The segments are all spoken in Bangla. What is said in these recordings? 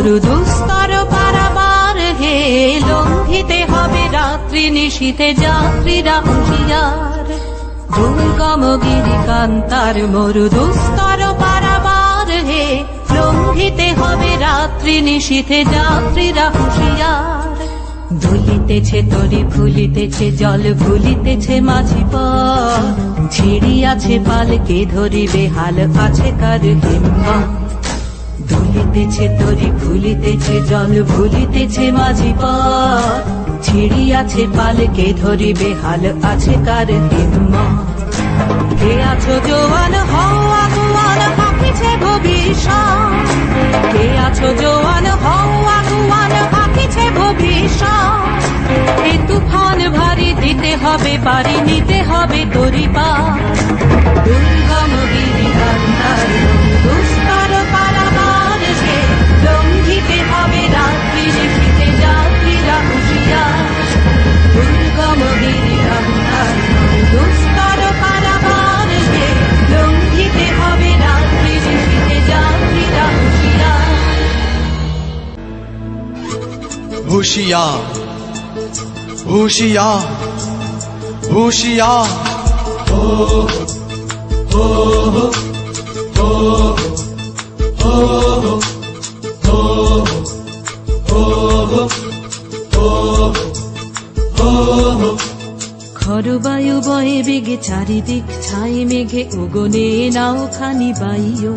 মরু দুস্তর পারাবার হে, লঙ্ঘিতে হবে রাত্রি নিশীথে যাত্রীরা হুঁশিয়ার। দুর্গম গিরিকান্তার মরু দুস্তর পারাবার হে, লঙ্ঘিতে হবে রাত্রি নিশীথে যাত্রীরা হুঁশিয়ার। দুলিতেছে তরি ফুলিতেছে জল ভুলিতেছে মাঝি পথ, ছিড়িয়াছে পালকে ধরিবে হাল আছে কার হিম্মত। দুলিতেছে তরি ফুলিতেছে জল ভুলিতেছে মাঝি পথ, ছিড়িয়াছে পালকে ধরিবে হাল আছে কার হিম্মত। কে আছো জোয়ান হও আগুয়ান আঁকিছে ভবিষ্যৎ, কে আছো জোয়ান হও আগুয়ান আঁকিছে ভবিষ্যৎ। এ তুফান ভারী দিতে হবে পারি নিতে হবে তরি পার। দুর্গম গিরিকান্তার দুস্তর পারাবার হে, লঙ্ঘিতে হবে রাত্রি নিশীথে যাত্রীরা হুঁশিয়ার। দুর্গম গিরিকান্তার দুস্তর পারাবার হে, লঙ্ঘিতে হবে রাত্রি নিশীথে যাত্রীরা হুঁশিয়ার। होशियार होशियार होशियार খরবায়ু বয়ে বেগে চারিদিক ছাই মেঘে উগনে নাও খানি বাইও।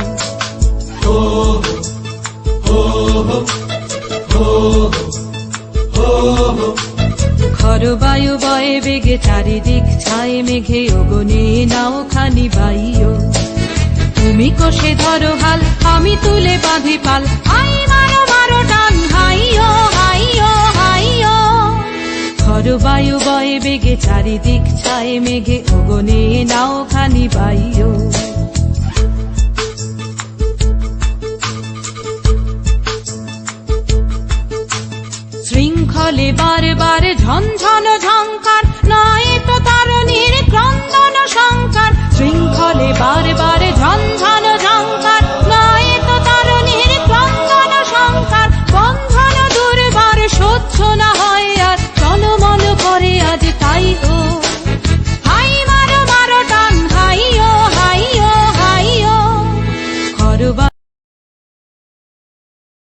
খরবায়ু বয়ে বেগে চারিদিক ছাই মেঘে উগনে নাও খানি বাইও। তুমি কষে ধরো হাল আমি তুলে বাঁধি পাল, আই মারো মারো টান হাইও হাইও হাইও। খরবায়ু বয়ে বেগে চারিদিক ছাই মেঘে উগনে নাও খানি বাইও। শৃঙ্খলে